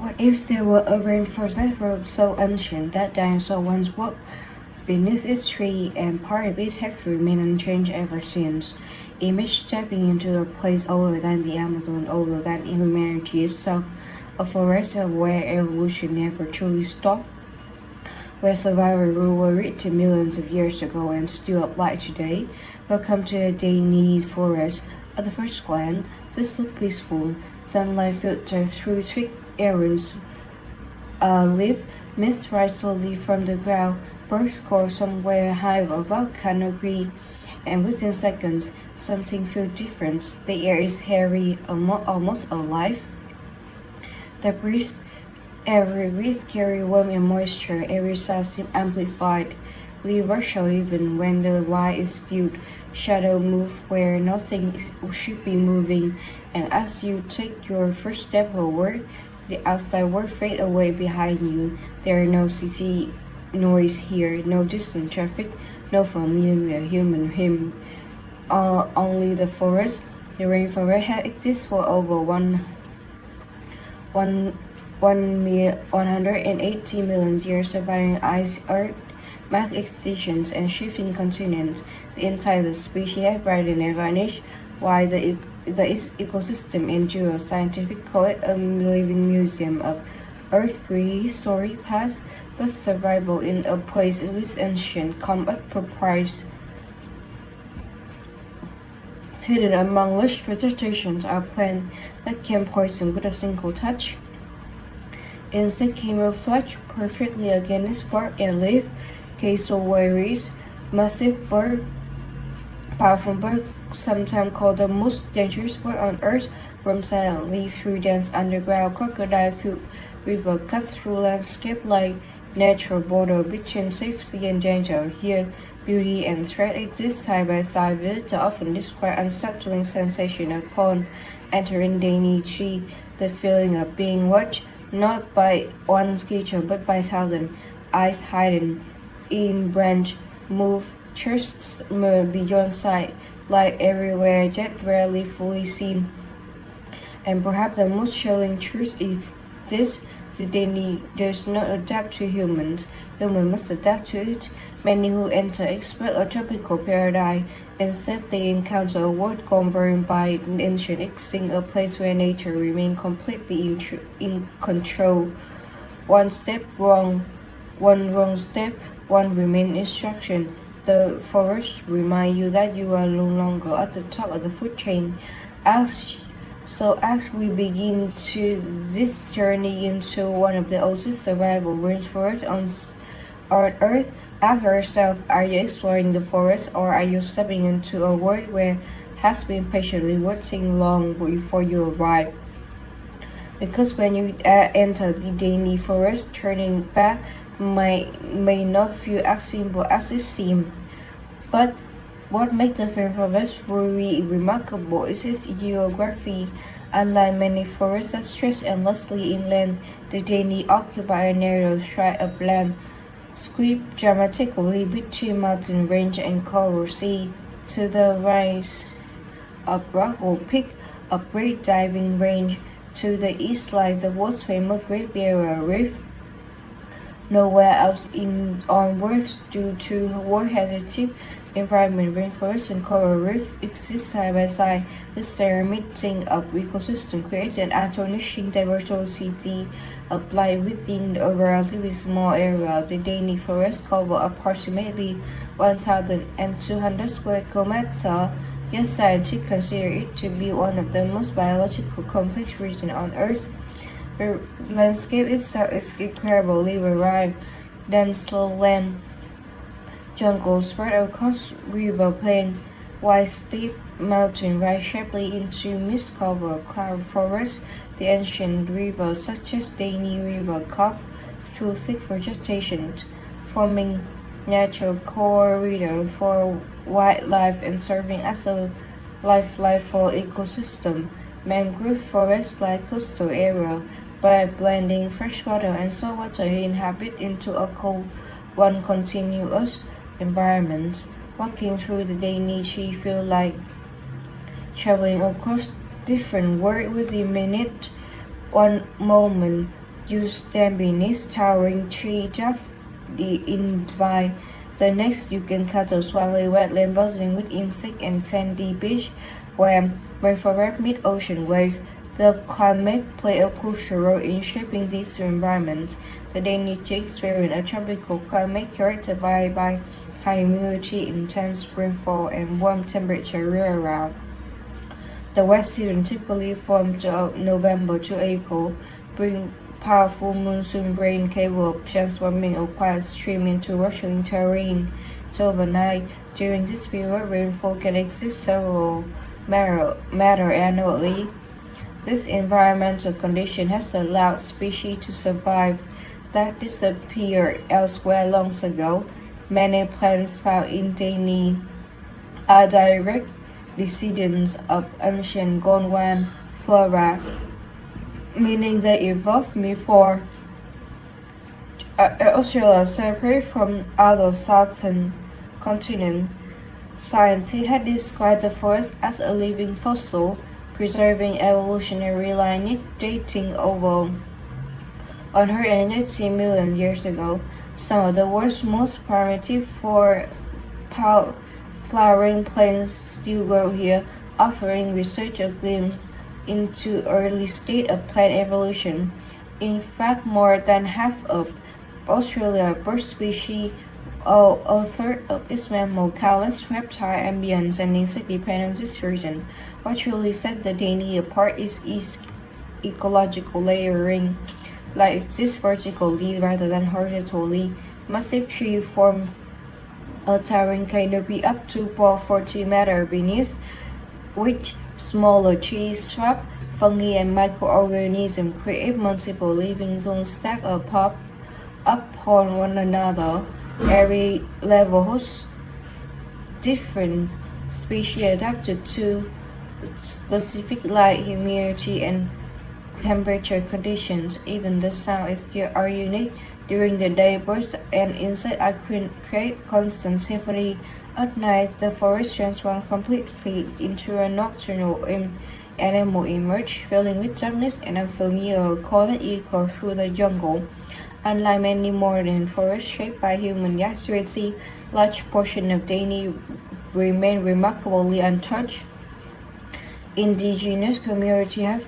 What if there were a rainforest that was so ancient that dinosaurs once walked beneath its tree and part of it has remained unchanged ever since? Image stepping into a place older than the Amazon, older than humanity itself, a forest where evolution never truly stopped, where survival rules were written millions of years ago and still apply today. Welcome to the Daintree Forest. At the first glance, this looks peaceful. Sunlight filters through thick areas. Leaf mist rise slowly from the ground. Birds call somewhere high above canopy, and within seconds, something feels different. The air is heavy, almost alive. The breeze, every breath carries warmth and moisture. Every sound seems amplified. Leaves show even when the light is stilled. Shadow move where nothing should be moving, and as you take your first step forward, the outside world fades away behind you. There are no city noise here, no distant traffic, no familiar human hymn. Only the forest. The rainforest has existed for over 180 million years, surviving ice, earth, mass extinctions, and shifting continents. The entire species has brightened and vanished, while the ecosystem endures. Scientific call it a living museum of Earth's prehistoric past, but survival in a place with ancient come at a price. Hidden among lush vegetations are plants that can poison with a single touch. Insects camouflage perfectly against bark and leaf. Cassowaries, massive bird, powerful bird, sometimes called the most dangerous bird on earth, roam silently through dense underground. Crocodile-filled river cut through landscape like natural border between safety and danger. Here, beauty and threat exist side by side. Visitors often describe unsettling sensation upon entering Daintree, the feeling of being watched not by one creature but by thousands. Eyes hidden in branch, move just beyond sight, light everywhere, yet rarely fully seen. And perhaps the most chilling truth is this: the Daintree does not adapt to humans. Humans must adapt to it. Many who enter expect a tropical paradise. Instead, they encounter a world governed by ancient instinct, a place where nature remains completely in control. One step wrong, one wrong step, one remain instruction. The forest remind you that you are no longer at the top of the food chain. As we begin to this journey into one of the oldest survival rainforests on Earth, ask yourself: are you exploring the forest, or are you stepping into a world where has been patiently waiting long before you arrive? Because when you enter the Daintree Forest, turning back may not feel as simple as it seems. But what makes the rainforest really remarkable is its geography. Unlike many forests that stretch endlessly inland, the Daintree occupies a narrow stretch of land, swept dramatically between mountain range and coral sea. To the right, of Rockwool Peak, a great diving range. To the east lies the world's famous Great Barrier Reef. Nowhere else on Earth due to World Heritage environment, rainforest and coral reef exist side by side. This pyramiding of ecosystem creates an astonishing diversity of life within a relatively small area. The Daintree Forest covers approximately 1,200 square kilometers, yet scientists consider it to be one of the most biologically complex regions on Earth. The landscape itself is incredibly varied. Dense lowland jungle spread across river plain, while steep mountains rise sharply into mist-covered cloud forests. The ancient rivers such as Daintree River carve through thick vegetation, forming natural corridor for wildlife and serving as a lifeline for ecosystem. Mangrove forests like coastal area, by blending freshwater and saltwater inhabit into a cold, one continuous environment. Walking through the Daintree feels like traveling across different worlds within minutes. One moment You stand beneath towering tree just the invite. The next you can cut a swampy wetland buzzing with insect and sandy beach where rainforest meet ocean wave. The climate play a crucial role in shaping these environments. The Daintree experience a tropical climate characterized by high humidity, intense rainfall, and warm temperature year-round. The wet season typically from November to April, bring powerful monsoon rain capable of transforming a quiet stream into rushing terrain. So overnight, during this period, rainfall can exist several matter annually. This environmental condition has allowed species to survive that disappeared elsewhere long ago. Many plants found in Daintree are direct descendants of ancient Gondwan flora, meaning they evolved before Australia separated from other southern continents. Scientists have described the forest as a living fossil, preserving evolutionary lineage dating over 180 million years ago. Some of the world's most primitive flowering plants still grow here, offering research a glimpse into early state of plant evolution. In fact, more than half of Australia's bird species, a third of its mammal, countless reptile, amphibians, and insects depend on this region. What truly sets the Daintree apart is its ecological layering. Life exists vertically rather than horizontally. Massive trees form a towering canopy up to 40 meters beneath, which smaller trees, shrubs, fungi, and microorganisms create multiple living zones stacked upon one another. Every level hosts different species adapted to specific light, humidity, and temperature conditions. Even the sounds are unique. During the day, birds and insects create constant symphony. At night, the forest transforms completely into a nocturnal animal emerge, filling with darkness and unfamiliar call that echo through the jungle. Unlike many modern forests shaped by human activity, large portions of Daintree remain remarkably untouched. Indigenous communities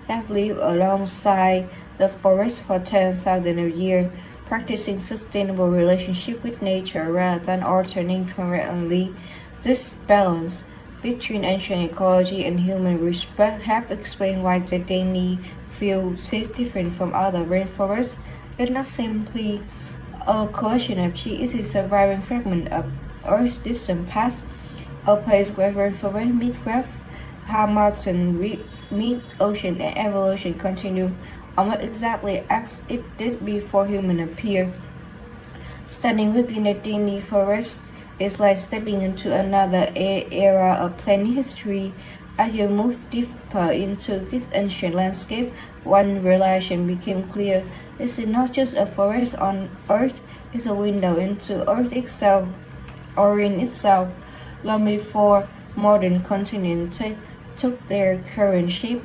have lived alongside the forest for 10,000 years, practicing sustainable relationship with nature rather than alternating permanently. This balance between ancient ecology and human respect have explained why the Daintree feels different from other rainforests. It's not simply a collection of trees, it is a surviving fragment of Earth's distant past, a place where rainforests meet rough, high mountain meet ocean, and evolution continue almost exactly as it did before humans appeared. Standing within the Daintree forest is like stepping into another era of plant history. As you move deeper into this ancient landscape, one realization became clear. This is not just a forest on Earth, it's a window into Earth itself, or in itself, long before modern continents took their current shape.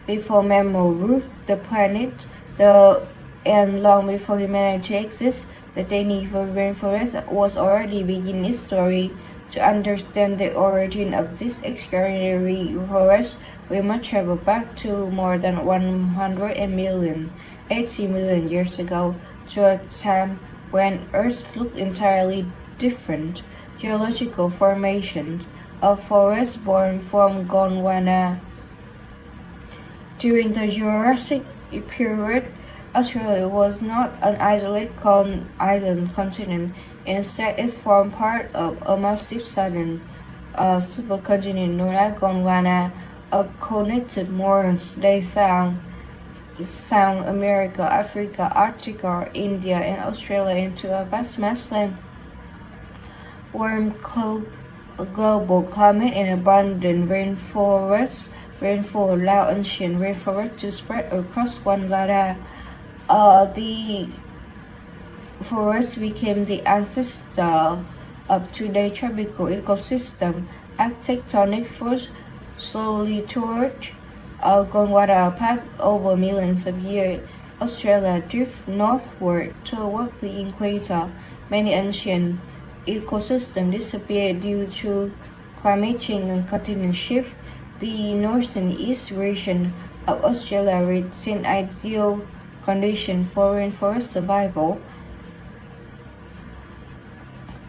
Before mammal ruled the planet, and long before humanity exists, the Daintree Rainforest was already beginning its story. To understand the origin of this extraordinary forest, we must travel back to more than 180 million years ago, to a time when Earth looked entirely different. Geological formations of forests born from Gondwana. During the Jurassic period, Australia was not an isolated island continent. Instead, it formed part of a massive southern supercontinent known as Gondwana, connected modern-day South America, Africa, Arctica, India, and Australia into a vast massland. Warm, global climate and abundant rainfall allow ancient rainforest to spread across Gondwana. The forest became the ancestor of today's tropical ecosystem. As tectonic forces slowly toward groundwater path over millions of years. Australia drifts northward toward the equator. Many ancient ecosystems disappeared due to climate change and continental shift. The north and east region of Australia retain ideal conditions for rainforest survival.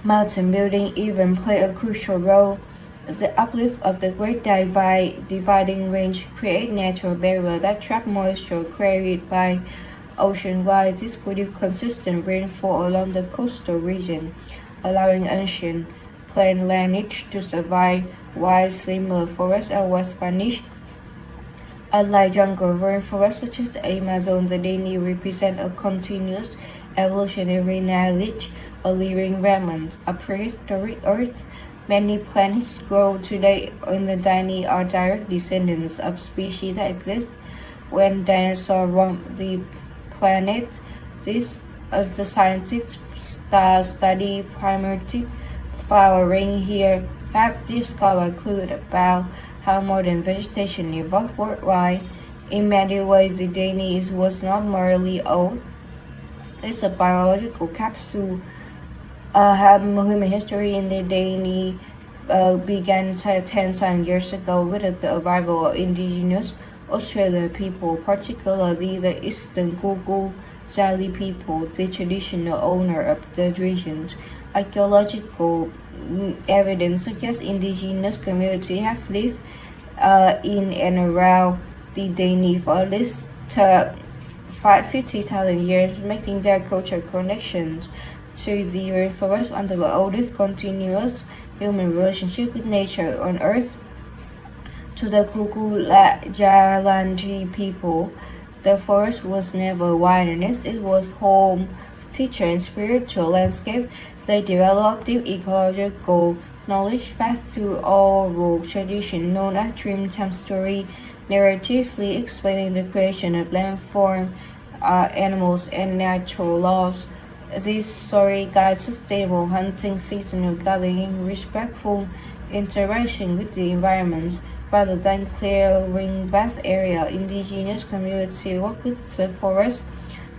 Mountain building even play a crucial role. The uplift of the Great Dividing Range create natural barrier that trap moisture created by ocean wide. This produce consistent rainfall along the coastal region, allowing ancient plant lineage to survive while similar forests was vanished. Unlike jungle rainforests such as the Amazon, the Daintree represent a continuous evolutionary knowledge, a living remnant of prehistoric Earth. Many plants grow today in the Daintree are direct descendants of species that exist when dinosaurs roamed the planet. This, as the scientists study primitive flowering here, have discovered clues about how modern vegetation evolved worldwide. In many ways, the Daintree was not merely old, it's a biological capsule. Human history in the Daintree began 10,000 years ago with the arrival of indigenous Australian people, particularly the Eastern Gugu Jali people, the traditional owner of the region. Archaeological evidence suggests indigenous communities have lived in and around the Daintree for at least 50,000 years, making their cultural connections to the rainforest one of the oldest continuous human relationship with nature on Earth. To the Gugu Jalandri people, the forest was never wilderness, it was home, teacher, and spiritual landscape. They developed deep ecological knowledge passed through oral tradition known as Dreamtime story, narratively explaining the creation of landform, animals, and natural laws. This story guides sustainable hunting, seasonal gathering, respectful interaction with the environment. Rather than clearing vast area, indigenous communities work with the forest,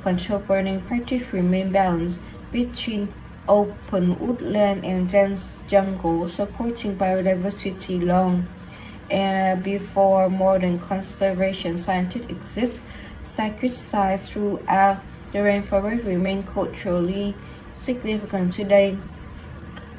control burning practice, remain balanced between open woodland and dense jungle, supporting biodiversity long before modern conservation scientists exist. Sacred sites throughout the rainforest remain culturally significant today,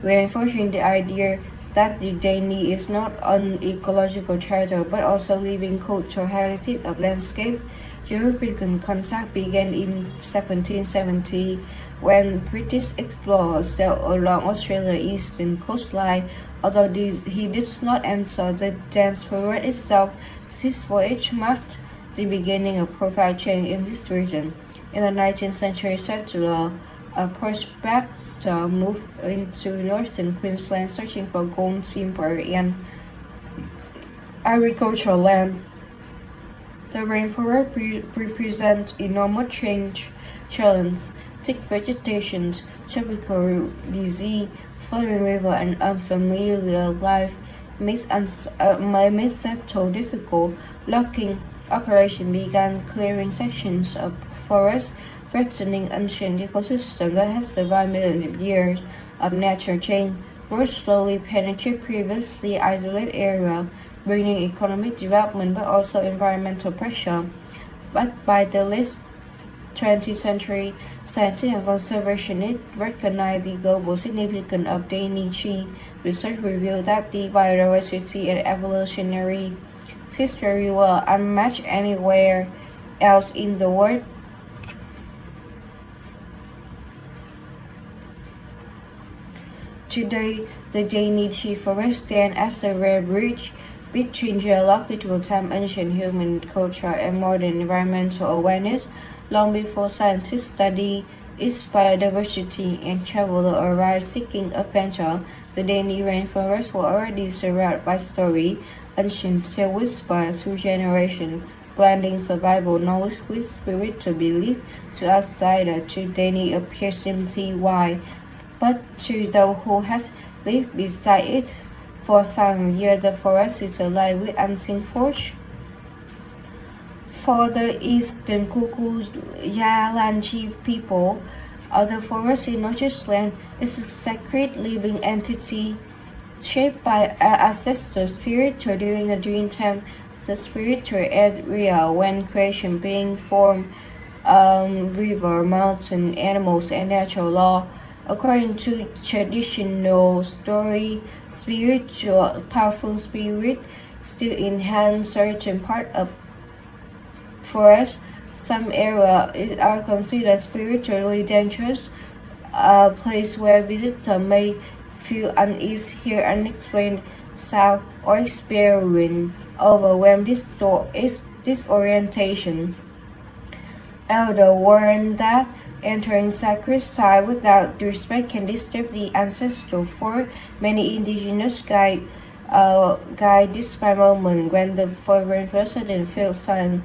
reinforcing the idea that the Daintree is not an ecological treasure but also living cultural heritage of landscape. European contact began in 1770 when British explorers sailed along Australia's eastern coastline. Although he did not enter the dense forest itself, this voyage marked the beginning of profound change in this region. In the 19th century, settler prospectors moved into northern Queensland searching for gold, timber, and agricultural land. The rainforest represents enormous challenge, thick vegetation, tropical disease, flowing river, and unfamiliar life makes settle difficult. Logging operation began clearing sections of forest, threatening ancient ecosystem that has survived millions of years of natural change. Roads slowly penetrate previously isolated areas, bringing economic development but also environmental pressure. But by the late 20th century, scientists and conservationists recognized the global significance of Daintree. Research revealed that the biodiversity and evolutionary history were unmatched anywhere else in the world. Today, the Daintree forest stands as a rare bridge between geological time, ancient human culture, and modern environmental awareness. Long before scientists studied its biodiversity and travelers arrived seeking adventure, the Daintree Rainforest were already surrounded by stories, ancient tales whispered through generations, blending survival knowledge with spiritual belief. To outsiders, the Daintree appears simply wild, but to those who have lived beside it for thousands of years, the forest is alive with unseen force. For the eastern Kuku-Yalanji people, the forest in Untouched land is a sacred living entity shaped by ancestor spiritual during the dream time, the spiritual area when creation being formed, river, mountain, animals, and natural law. According to traditional story, spiritual powerful spirit still enhance certain part of forest. Some areas are considered spiritually dangerous, a place where visitors may feel unease, hear unexplained sound, or experience overwhelming disorientation. Elder warned that entering sacred site without respect can disturb the ancestral forest. Many indigenous guide describe moment when the foreign resident feels silent,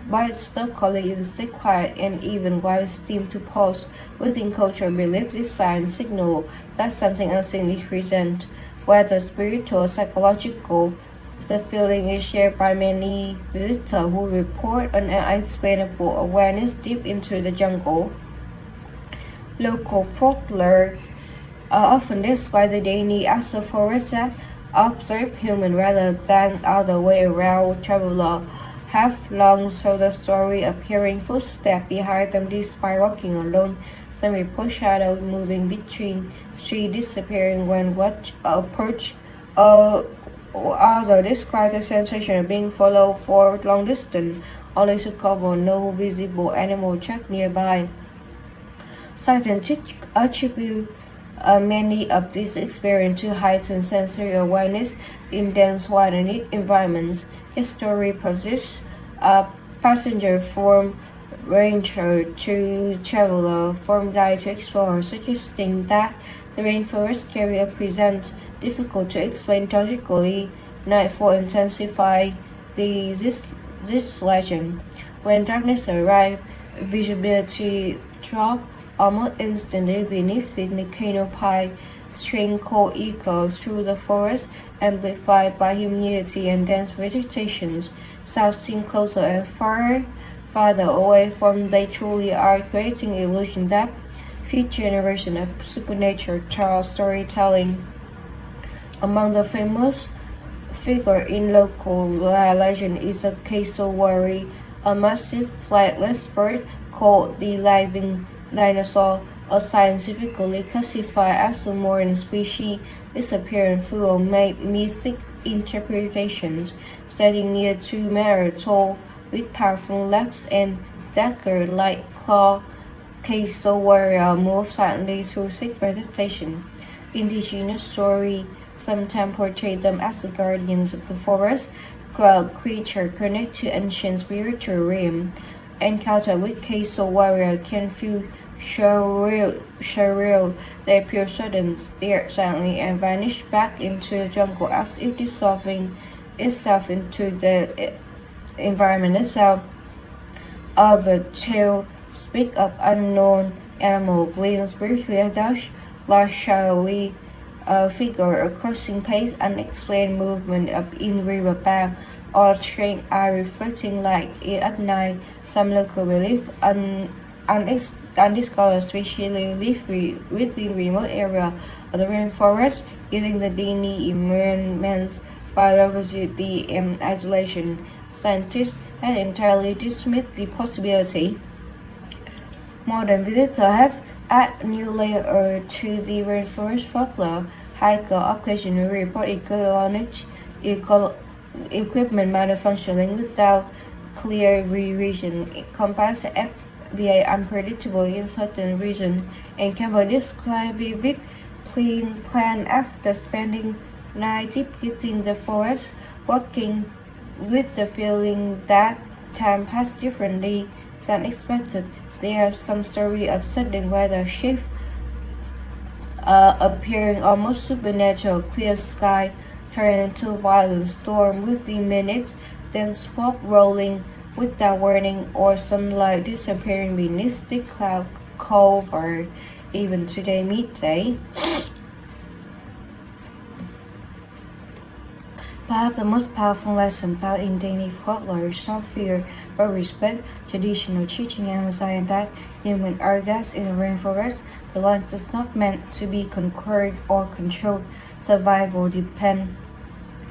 but stop calling in stay quiet, and even while seem to pause. Within cultural belief, this sign signal that something unseen is present, whether spiritual or psychological. The feeling is shared by many visitors who report an unexplainable awareness deep into the jungle. Local folklore often describe the Daintree as a forest that observe human rather than other way around. Traveler have long told the story appearing footsteps behind them despite walking alone. Some report shadows moving between trees disappearing when watch approach. Others describe the sensation of being followed for long distance, only to cover no visible animal track nearby. Scientists attribute many of these experiences to heightened sensory awareness in dense wilderness environments. History persists. Passenger from ranger to traveler from guide to explorer, suggesting that the rainforest area presents difficult to explain logically. Nightfall intensifies this legend. When darkness arrives, visibility drops almost instantly beneath the canopy. Strange cold echoes through the forest, amplified by humidity and dense vegetation. Sounds seem closer and farther away from they truly are, creating the illusion that future generations of supernatural storytelling. Among the famous figures in local legend is a cassowary, a massive flightless bird called the living dinosaur, a scientifically classified as a modern species, disappearing full of mythic interpretations. Standing near 2 meters tall, with powerful legs and dagger-like claws, cassowary moves silently through thick vegetation. Indigenous stories sometimes portray them as the guardians of the forest, creatures connected to ancient spiritual realm. Encounter with cassowary can feel surreal. They appear sudden, stare silently, and vanish back into the jungle as if dissolving itself into the environment itself. Other tales speak of unknown animal gleams briefly a large shadowy figure, a crossing pace, unexplained movement up in riverbank, or strange eye reflecting light at night. Some local believe undiscovered species live within remote area of the rainforest, giving the Daintree immense biodiversity and isolation. Scientists have entirely dismissed the possibility. Modern visitors have added new layer to the rainforest folklore. Hikers occasionally report equipment malfunctioning without clear reason. Compass FBI unpredictable in certain regions, and can be described vivid plan after spending night deep within the forest, walking with the feeling that time passed differently than expected. There are some stories of sudden weather shift, appearing almost supernatural, clear sky turning into violent storm within minutes, then smoke rolling without warning, or sunlight disappearing beneath the cloud cover. Even today midday, Perhaps the most powerful lesson found in Daintree folklore is not fear but respect. Traditional teaching emphasizes that human are guests in the rainforest. The land is not meant to be conquered or controlled. Survival depends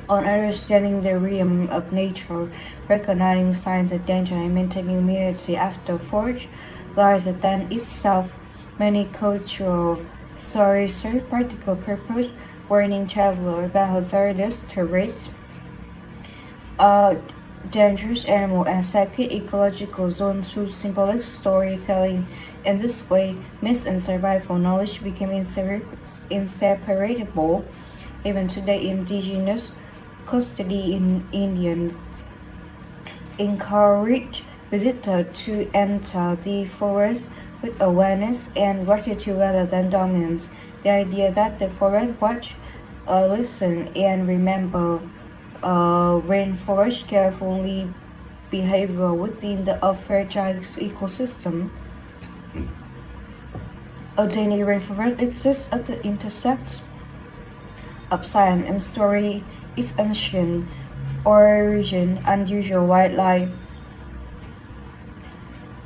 on understanding the rhythm of nature, recognizing signs of danger, and maintaining immunity after forage lies the land itself. Many cultural stories serve practical purpose, warning travelers about hazardous terrain, uh, dangerous animals, and sacred ecological zones through symbolic storytelling. In this way, myths and survival knowledge became inseparable. Even today, indigenous custody in Indian encourage visitors to enter the forest with awareness and gratitude rather than dominance. The idea that the forest watch, listen, and remember rainforest carefully behavior within the fragile ecosystem. A Daintree rainforest exists at the intersection of science and story. Its ancient origin, unusual wildlife,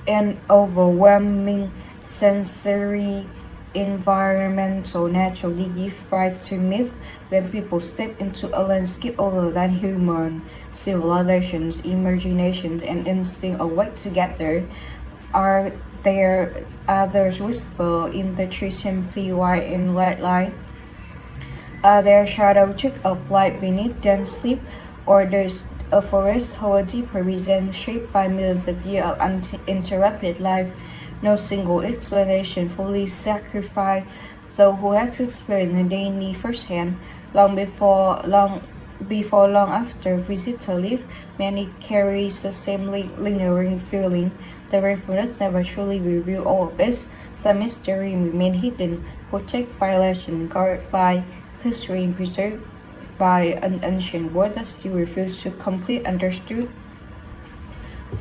and overwhelming sensory environmental naturally give rise to myths. When people step into a landscape older than human civilizations, imaginations, and instinct awake together. Are there others whisper in the tree simply white and white light? Are there shadow trick of light beneath dense sleep, or there's a forest whole deeper reason shaped by millions of years of uninterrupted life? No single explanation fully satisfies those who have experienced the daily firsthand. Long after visitor leave, many carries the same lingering feeling. The rainforest never truly reveal all of it. Some mystery remain hidden, protected by legend, guarded by history, and preserved by an ancient world that still refuses to completely understood.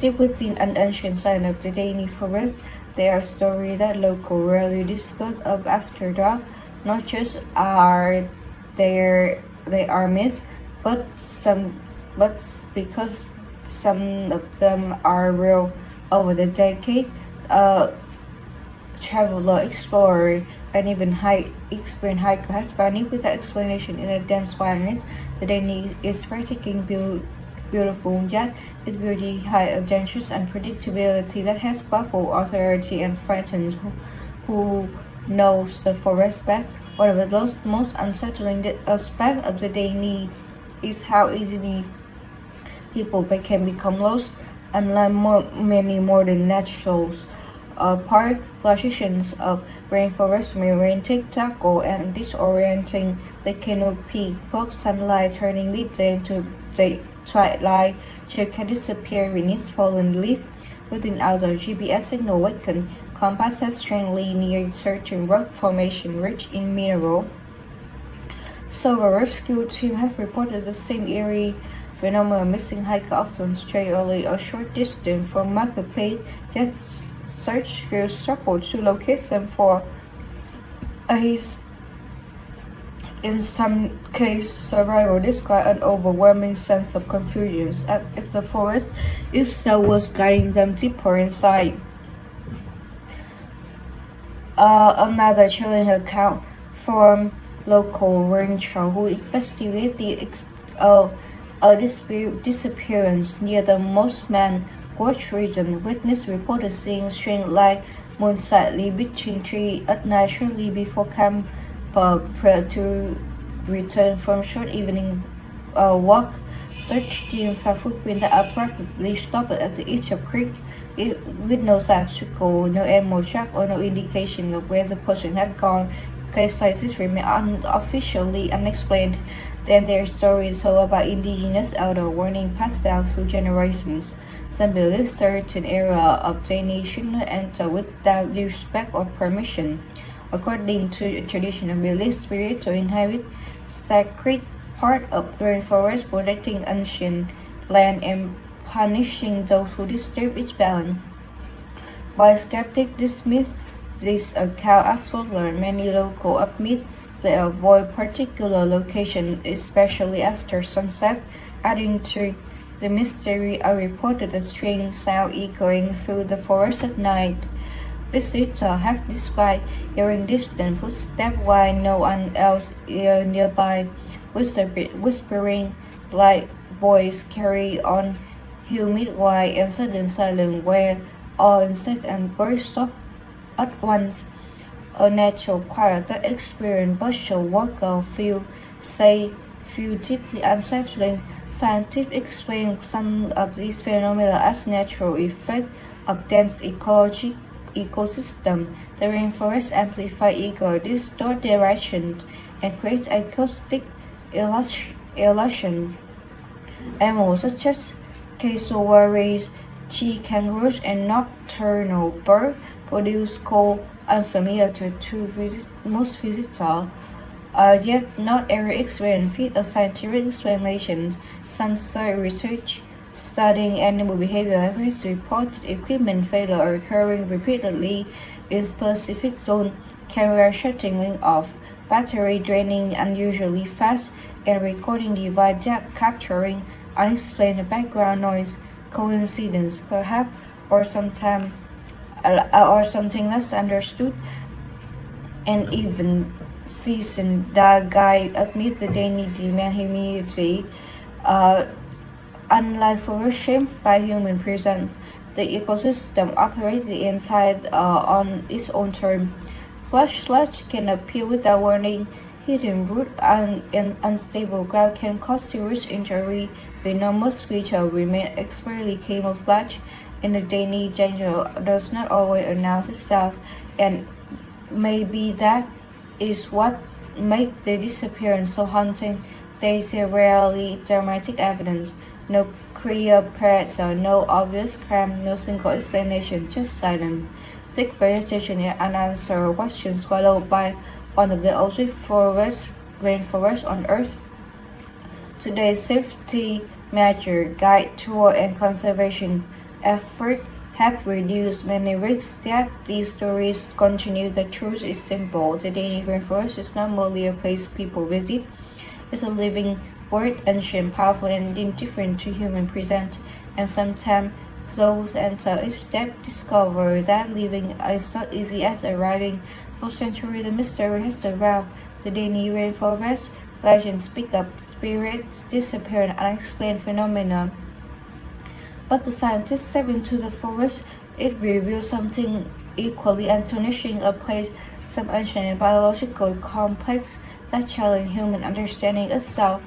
Deep within an ancient side of the Daintree forest, there are stories that local rarely discuss of after dark. Not just are they are myths, but because some of them are real. Over the decade, traveler, explorer, and even experienced hiker has vanished without explanation in a dense wilderness. The Daintree is practically beautiful, yet its beauty hides a dangerous unpredictability that has baffled authority and frightened who knows the forest best. One of the most unsettling aspects of the Daintree is how easily people can become lost. Unlike many modern natural park, fluctuations of rainforest may take tackle and disorienting. The canopy blocks sunlight, turning midday into twilight. Trees can disappear beneath fallen leaf. Without a GPS signal weakened, compass has strangely near certain rock formation rich in mineral. So a rescue team have reported the same eerie phenomenon. Missing hikers often stray only a short distance from marketplace, yet search crews struggle to locate them for days. In some cases, survival described an overwhelming sense of confusion, as if the forest itself was guiding them deeper inside. Another chilling account from local ranger who investigated the disappearance near the Mossman Gorge region. Witness reported seeing strange light move slightly between trees at night shortly before camp to return from short evening walk. Search team found footprints that abruptly stopped at the edge of creek with no obstacle, no animal track, or no indication of where the person had gone. Case sizes remain unofficially unexplained. Then there are stories told about indigenous outdoor warning passed down through generations. Some believe certain area of Daintree should not enter without respect or permission. According to traditional belief, spirits to inhabit sacred part of the rainforest, protecting ancient land and punishing those who disturb its balance. While skeptics dismiss this account as folklore, many locals admit They avoid particular locations, especially after sunset, adding to the mystery. I reported a strange sound echoing through the forest at night. Visitors have described hearing distant footsteps while no one else is nearby, whispering like voice carry on humid white and sudden silence where all insects and birds stop at once. A natural quiet that experienced partial worker feel deeply unsettling. Scientists explain some of these phenomena as natural effects of dense ecosystem. The rainforest amplify echo, distort direction, and create acoustic illusion. Animals such as cassowaries, sea kangaroos, and nocturnal birds produce calls unfamiliar to most visitors. Yet not every experience fits a scientific explanation. Some research studying animal behavior has reported equipment failure occurring repeatedly in specific zones, camera shutting off, battery draining unusually fast, and recording device capturing unexplained background noise. Coincidence, perhaps, or sometimes or something less understood. And even seasoned guide admit that they need demand humidity. Uh, Unlike forest shaped by human presence, the ecosystem operates the inside on its own term. Flash sludge can appear without warning. Hidden root and unstable ground can cause serious injury. Venomous creatures remain expertly camouflaged, and the daily danger does not always announce itself. And maybe that is what makes the disappearance so haunting. There is a rarely dramatic evidence. No clear predator, no obvious crime, no single explanation, just silence. Thick vegetation and unanswered questions swallowed by one of the oldest rainforests on Earth. Today's safety measure, guide tour, and conservation efforts have reduced many risks, yet these stories continue. The truth is simple. The Daintree Rainforest is not merely a place people visit, it's a living word, ancient, powerful, and indifferent to human presence. And sometimes those enter its depth discover that living is not easy as arriving. For centuries, the mystery has surrounded the Daintree Rainforest. Legends speak of spirits, disappear, and unexplained phenomena. But the scientists step into the forest, it reveals something equally astonishing, a place, some ancient and biological complex that challenge human understanding itself.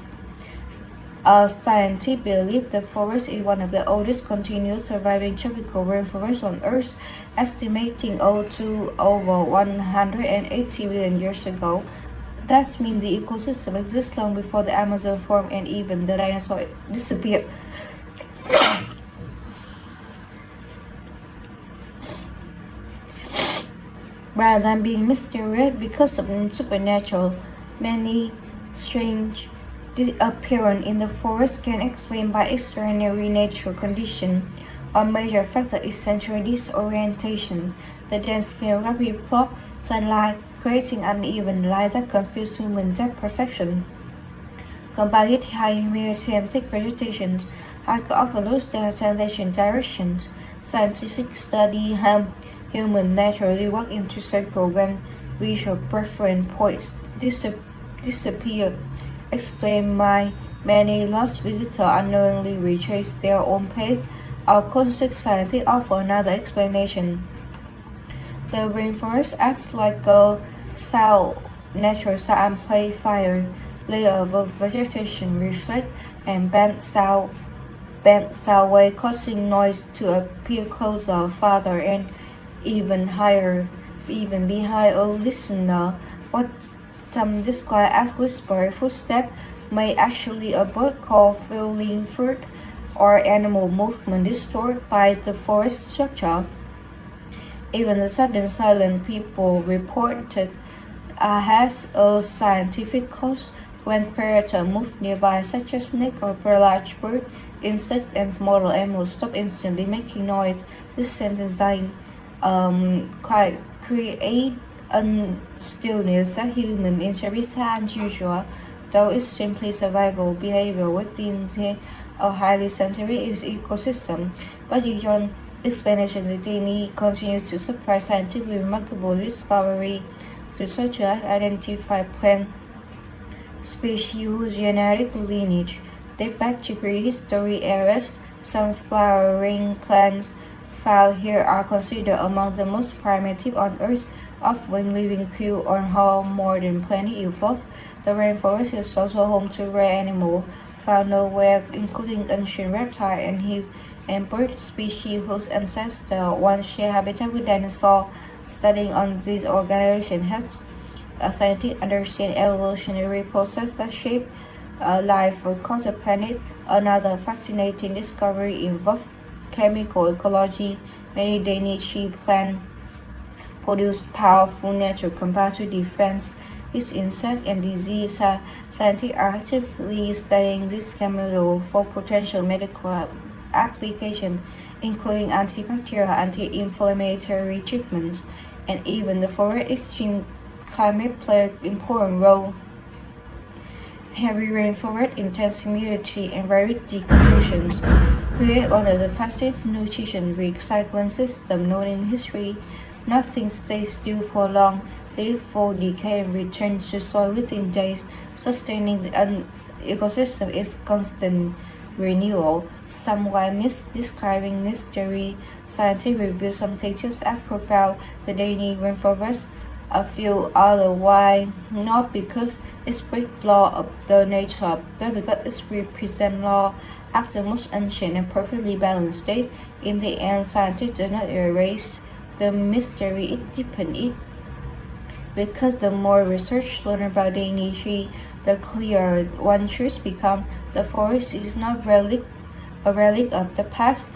Scientists believe the forest is one of the oldest continuous surviving tropical rainforests on Earth, estimating to over 180 million years ago. That means the ecosystem exists long before the Amazon formed and even the dinosaurs disappeared. Rather than being mysterious because of supernatural, many strange disappearance in the forest can explain by extraordinary natural conditions. One major factor is sensory disorientation. The dense canopy block sunlight, creating uneven light that confuses human depth perception. Combined with high humidity and thick vegetation, hiker often lose their sensation directions. Scientific study help humans naturally walk into circles when visual preference points disappear. Explained by many lost visitors unknowingly retrace their own path. Our concept scientists offer another explanation. The rainforest acts like a natural sound amplifier. Layers of vegetation reflect and bend sound waves, causing noise to appear closer, farther, and even higher, even behind a listener. What some describe as whispered footsteps may actually a bird call, falling fruit, or animal movement distorted by the forest structure. Even the sudden silence people reported has a scientific cause. When predators move nearby, such as snake or large bird, insects and smaller animals stop instantly making noise. This sound design create stillness that human interests are unusual, though it's simply survival behavior within a highly sensitive ecosystem. But beyond explanation, the Daintree continues to surprise scientifically remarkable discovery. Researchers identify plant species whose genetic lineage date back to prehistoric eras. Some flowering plants found here are considered among the most primitive on Earth, offering living clues on how modern plants evolved. The rainforest is also home to rare animals found nowhere, including ancient reptile and bird species whose ancestors once shared habitat with dinosaurs. Studying on these organizations helps scientists understand evolutionary processes that shape life across the planet. Another fascinating discovery involves chemical ecology. Many Daintree plants produce powerful natural compounds to defend against insects and disease. Scientists are actively studying this chemical for potential medical applications, including antibacterial, anti-inflammatory treatments, and even the forest extreme climate play an important role. Heavy rainforest, intense humidity, and rapid decomposition create one of the fastest nutrition recycling systems known in history. Nothing stays still for long. Leaves fall, decay, and return to soil within days. Sustaining the ecosystem is constant renewal. Somewhat describing mystery, scientists reveal some features as profound. The Daintree Rainforest feel otherwise, not because it breaks law of the nature, but because it represents law as the most ancient and perfectly balanced state. In the end, scientists do not erase the mystery, it deepens it. Because the more research learned about Daintree, the clearer one truth becomes: the forest is not a relic of the past,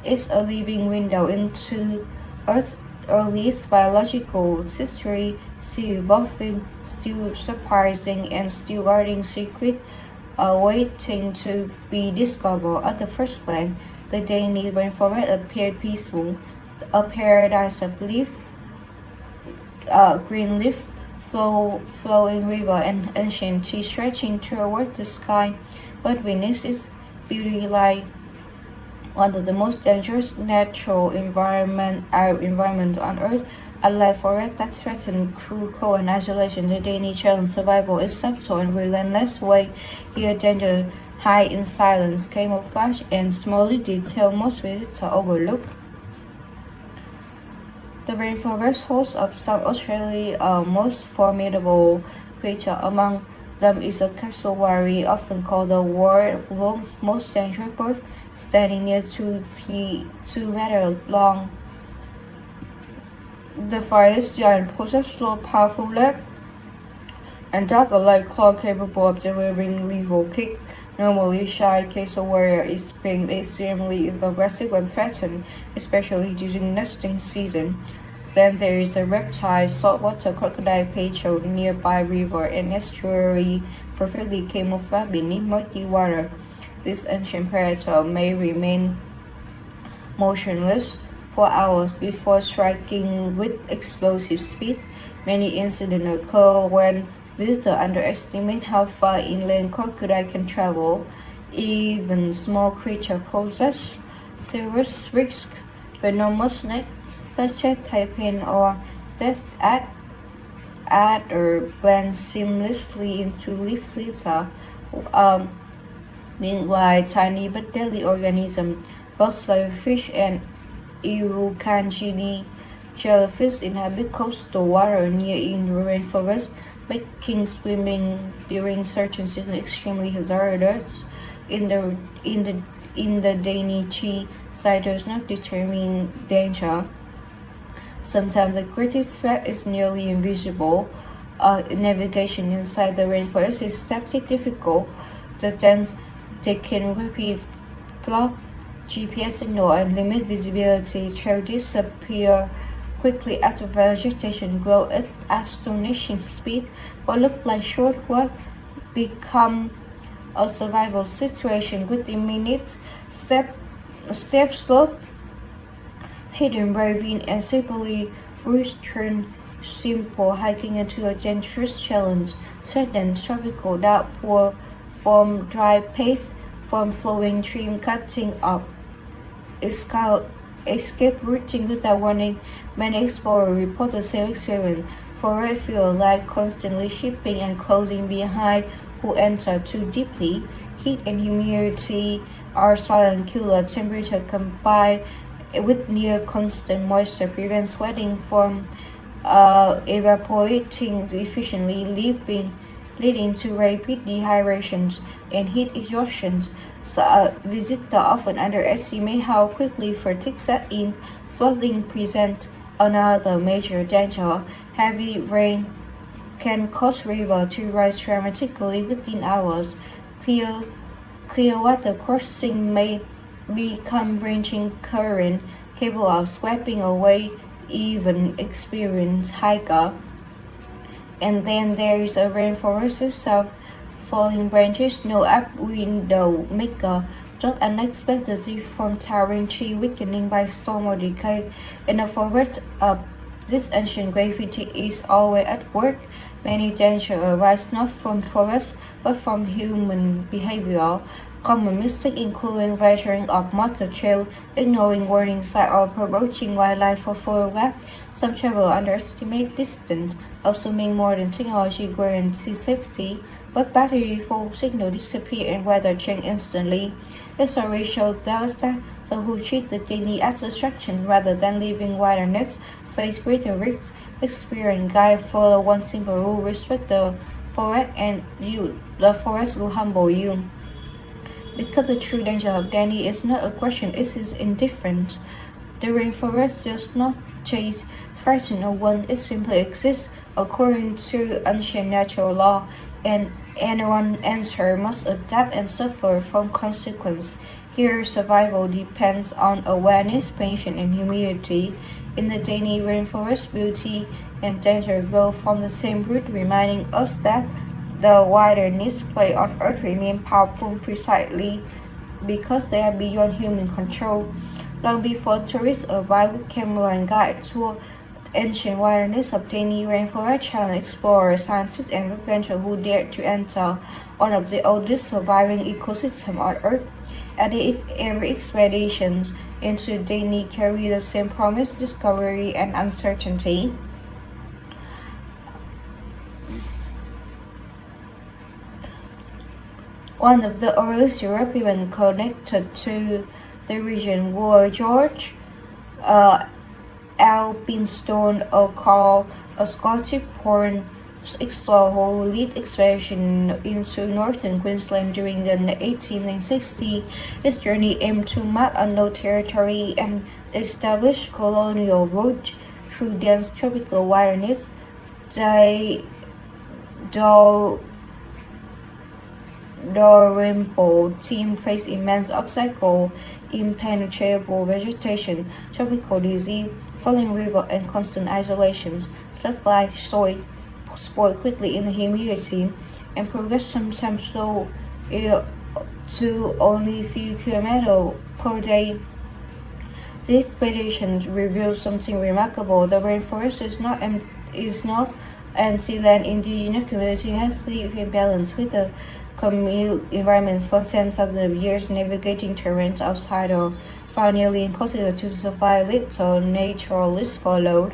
it's a living window into Earth's earliest biological history, still evolving, still surprising, and still guarding secrets waiting to be discovered. At the first glance, the Daintree Rainforest appeared peaceful, a paradise of green leaf, flowing river, and ancient trees stretching toward the sky. But beneath its beauty lie one of the most dangerous natural environments on Earth, a life forest that threatens cruel cold and isolation. The Daintree challenge survival is subtle and relentless way. Here danger hide in silence, camouflage, and small detail most visitors overlook. The rainforest hosts of some of Australia's most formidable creatures. Among them is a cassowary, often called the world's most dangerous bird, standing near 2 meters long. The forest giant possesses long, powerful legs and dog-like claws capable of delivering lethal kicks. Normally shy, cassowary is being extremely aggressive when threatened, especially during nesting season. Then there is a reptile, saltwater crocodile patrol nearby river and estuary, perfectly camouflaged beneath murky water. This ancient predator may remain motionless for hours before striking with explosive speed. Many incidents occur when visitors underestimate how far inland crocodile can travel. Even small creatures pose serious risk. Venomous snakes such as taiping or death adder blend seamlessly into leaf litter. Meanwhile, tiny but deadly organisms, both like fish and Irukandji jellyfish, inhabit coastal water near in rainforest, making swimming during certain seasons extremely hazardous. In the Daintree site, there is no determined danger. Sometimes the greatest threat is nearly invisible. Navigation inside the rainforest is extremely difficult. They can repeat block GPS signal and limit visibility. Trails disappear quickly after vegetation grows at astonishing speed. What look like short walk become a survival situation within minutes. Step slope, hidden ravine, and simply western simple hiking into a dangerous challenge, sudden tropical downpour from dry pace, from flowing stream cutting up escape routing without warning. Many explorers report the same experience. Forest feel like constantly shipping and closing behind who enter too deeply. Heat and humidity are silent killer. Temperature combined with near constant moisture prevents sweating from evaporating efficiently, leading to rapid dehydrations and heat exhaustion. So, visitors often underestimate how quickly fatigue sets in. Flooding presents another major danger. Heavy rain can cause rivers to rise dramatically within hours. Clear, clear water crossing may become raging current, capable of sweeping away even experienced hiker. And then there is a rainforest itself. Falling branches, no up window maker, just unexpectedly from towering tree weakening by storm or decay. In a forest, this ancient gravity is always at work. Many dangers arise not from forests but from human behavior. Common mistakes including venturing off market trail, ignoring warning signs, or approaching wildlife for photograph. Some travelers underestimate distance, assuming modern technology guarantees safety, but battery full signal disappear and weather change instantly. History shows those that those who treat the daily as distraction rather than living wilderness face greater risks. Experienced guide follow one simple rule: respect the forest, and the forest will humble you. Because the true danger of Danny is not aggression, it is indifference. The rainforest does not chase, frighten, or want, it simply exists according to ancient natural law, and anyone enter must adapt and suffer from consequence. Here, survival depends on awareness, patience, and humility. In the Daintree Rainforest, beauty and danger grow from the same root, reminding us that the wilderness play on Earth remain powerful precisely because they are beyond human control. Long before tourists arrive with camera and guide tour, the ancient wilderness of Daintree Rainforest challenged explorers, scientists, and adventurers who dared to enter one of the oldest surviving ecosystems on Earth. At every expedition into Daintree carry the same promise, discovery, and uncertainty. One of the earliest Europeans connected to the region were George Elphinstone, a Scottish-born explorer who led expedition into northern Queensland during the 1860s. His journey aimed to map unknown territory and establish colonial routes through dense tropical wilderness. The rainbow team faced immense obstacles: impenetrable vegetation, tropical disease, falling river, and constant isolation. Supply soil spoiled quickly in the humidity, and progress sometimes slowed to only a few kilometers per day. This expedition revealed something remarkable: the rainforest is not empty land. Indigenous community has lived in balance with the commune environments for tens of years, navigating terrains outside of found nearly impossible to survive. Little naturalists followed.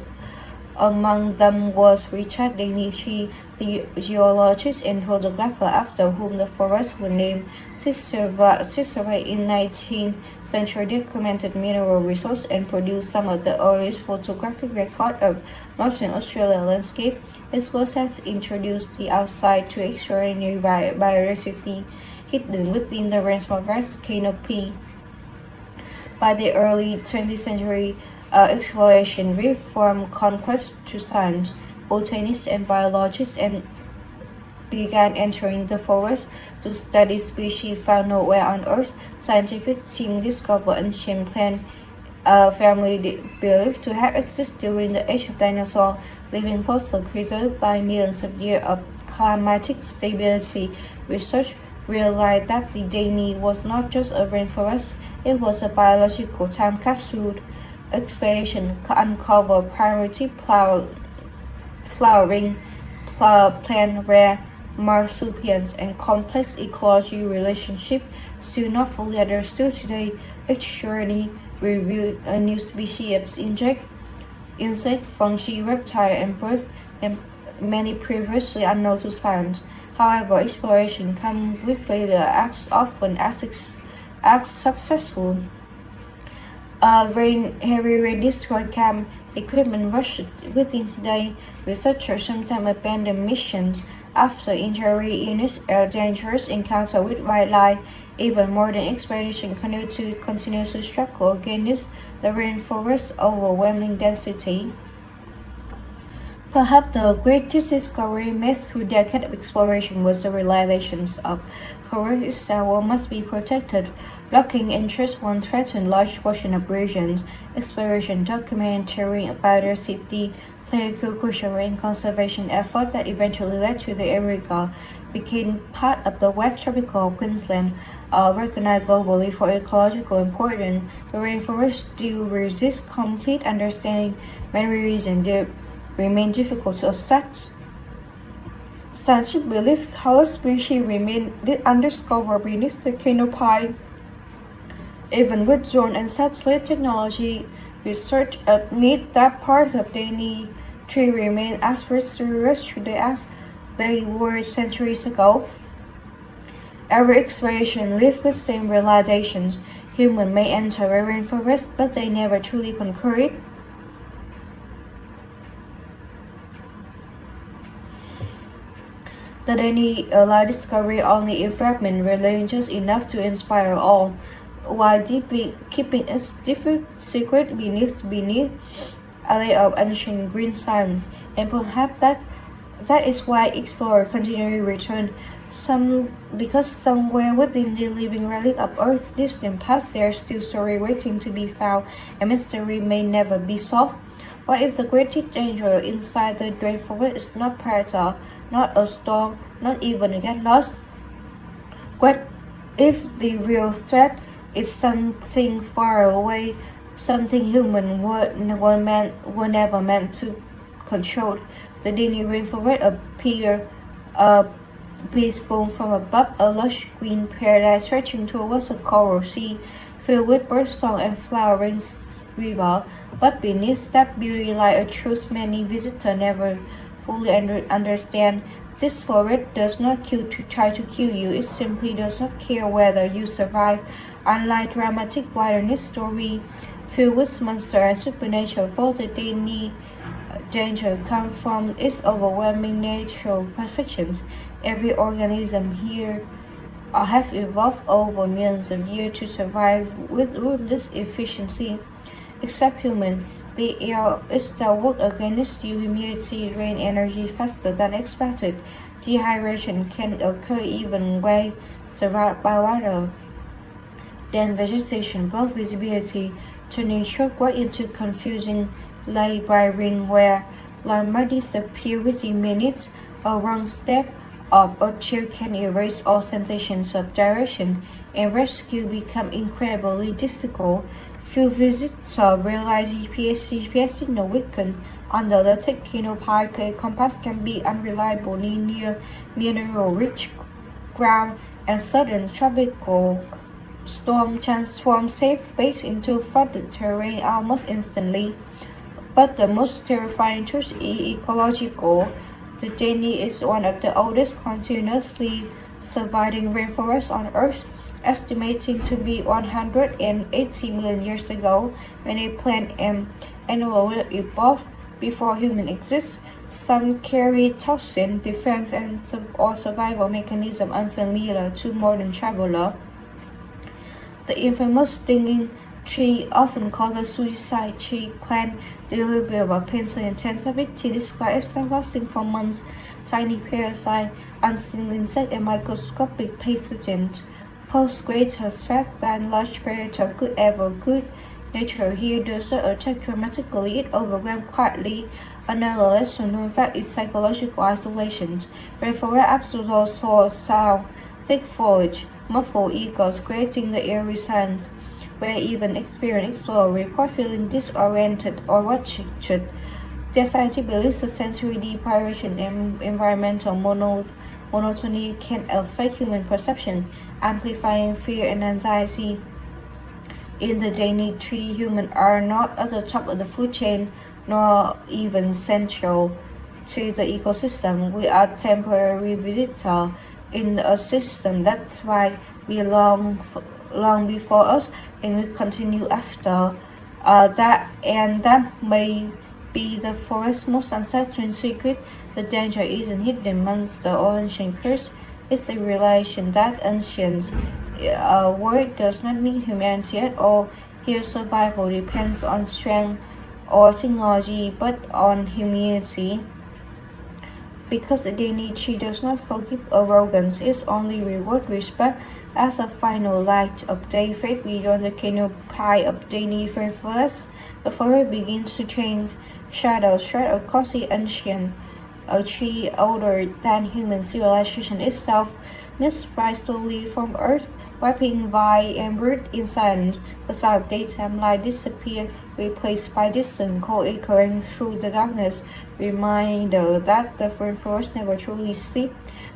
Among them was Richard Daintree, the geologist and photographer after whom the forests were named. This survey in 19th century documented mineral resources and produced some of the earliest photographic record of northern Australia landscape. His work has introduced the outside to extraordinary biodiversity hidden within the rainforest canopy. By the early 20th century, exploration moved from conquest to science. Botanists and biologists began entering the forest to study species found nowhere on Earth. Scientific teams discovered ancient plant family believed to have existed during the age of dinosaurs, living fossils preserved by millions of years of climatic stability. Research realized that the Daintree was not just a rainforest, it was a biological time capsule. Expedition uncovered primitive flowering plant, rare marsupials, and complex ecology relationship still not fully understood today. Each journey revealed a new species of insect, fungi, reptile, and birds, and many previously unknown to science. However, exploration comes with failure, as often as successful. Heavy rain destroyed camp equipment rushed within days. Researchers sometimes abandon missions after injury, illness, or dangerous encounter with wildlife. Even modern expeditions continue to struggle against the rainforest's overwhelming density. Perhaps the greatest discovery made through decades of exploration was the realization of forest itself must be protected. Blocking interest once threatened large portions of regions. Exploration documentary about their safety played a crucial role in conservation efforts that eventually led to the area became part of the West Tropical Queensland, recognized globally for ecological importance. The rainforest still resists complete understanding. Many reasons they remain difficult to assess. Scientists believe countless species remain undiscovered beneath the canopy. Even with drone and satellite technology, research admits that parts of Daintree remain as mysterious today as they were centuries ago. Every exploration leaves with same realizations. Humans may enter a rainforest, but they never truly conquer it. The Daintree light discovery only a fragment remains just enough to inspire all, while keeping its secret beneath a layer of ancient green sands. And perhaps that is why explorers continually return. Because somewhere within the living relic of Earth's distant past, there is still story waiting to be found, and mystery may never be solved. What if the greatest danger inside the rainforest is not predator, not a storm, not even a get lost? What if the real threat is something far away, something human were never meant to control? The Daintree Rainforest appear peaceful from above, a lush green paradise stretching towards a coral sea filled with birdsong and flowering river. But beneath that beauty lies a truth many visitors never fully understand. This forest does not try to kill you, it simply does not care whether you survive. Unlike dramatic wilderness story filled with monsters and supernatural forces, the danger comes from its overwhelming natural perfections. Every organism here have evolved over millions of years to survive with ruthless efficiency. Except human, the air is the work against you. Humidity drain energy faster than expected. Dehydration can occur even when surrounded by water. Then vegetation, both visibility, turning short work into confusing labyrinth where light might disappear within minutes. A wrong step of a chill can erase all sensations of direction, and rescue become incredibly difficult. Few visitors realize GPS signal weakened under the thick canopy. Compass can be unreliable near mineral-rich ground, and sudden tropical storm transform safe space into flooded terrain almost instantly. But the most terrifying truth is ecological. The Daintree is one of the oldest continuously surviving rainforests on Earth, estimating to be 180 million years ago. Many plants and animals evolved before humans exist. Some carry toxin defense or survival mechanism unfamiliar to modern travelers. The infamous stinging tree, often called the suicide tree plant, delivers a painful intensity described as lasting for months. Tiny parasites, unseen insects, and microscopic pathogens pose greater threat than large predators could. Nature here does not attack dramatically, it overwhelms quietly. Another lesson known fact is psychological isolation. Rainforest absorb sound, thick foliage, muffled echoes, creating the eerie silence where even experienced explorers report feeling disoriented or watched Their scientific believes that sensory deprivation and environmental monotony can affect human perception, amplifying fear and anxiety. In the Daintree, humans are not at the top of the food chain, nor even central to the ecosystem. We are temporary visitors in a system that's why we long before us, and we continue after that may be the forest's most unsettling secret. The danger isn't hidden monster or ancient curse. It's the realization that ancient world does not mean humanity at all. Here survival depends on strength or technology, but on humanity. Because Daintree does not forgive arrogance, it only rewards respect. As a final light of day fades beyond the canopy of Daintree Rainforest, the forest begins to change. Shadows spread across the ancient a tree older than human civilization itself. Mist rise slowly from earth, wiping vine and bird in silence. The sound of daytime light disappears, replaced by distant call echoing through the darkness. Reminder that the rainforest never truly sleeps.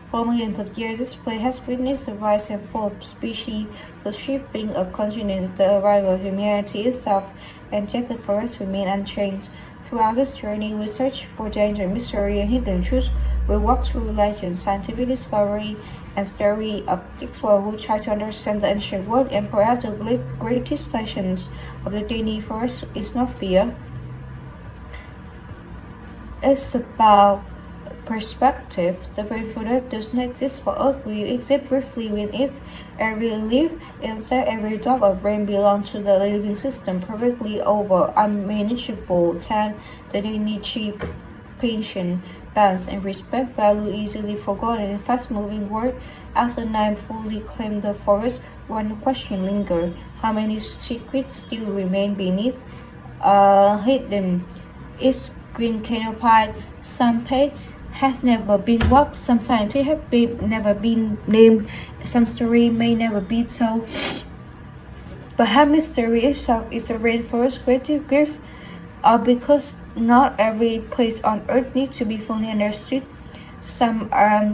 For millions of years, this place has witnessed the rise and fall of species, the shifting of continents, the arrival of humanity itself, and yet the forest remains unchanged. Throughout this journey, we search for danger, mystery, and hidden truths. We walk through legend, scientific discovery, and story of explorers who try to understand the ancient world. And perhaps the greatest lessons of the Daintree Forest is not fear. It's about perspective. The rainforest does not exist for us. We exist briefly with it. Every leaf, insect, every drop of rain belongs to the living system, perfectly over unmanageable time. The Daintree patience, balance, and respect value easily forgotten in fast-moving world. As the night fully claimed the forest, one question lingered: how many secrets still remain beneath hidden? Its green canopy, some page has never been walked, some scientists have never been named, some story may never be told. Perhaps mystery itself is the rainforest's greatest gift, because not every place on earth needs to be fully understood. Some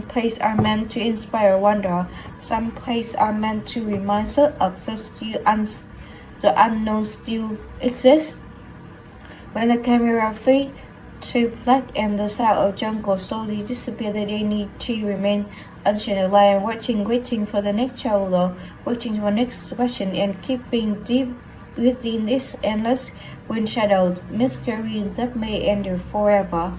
places are meant to inspire wonder. Some places are meant to remind us of the unknown still exists. When the camera fades to black and the sound of jungle slowly disappear, the Daintree remain unchanged, lion watching, waiting for the next traveler, waiting for the next question, and keeping deep within this endless wind shadowed mystery that may endure forever.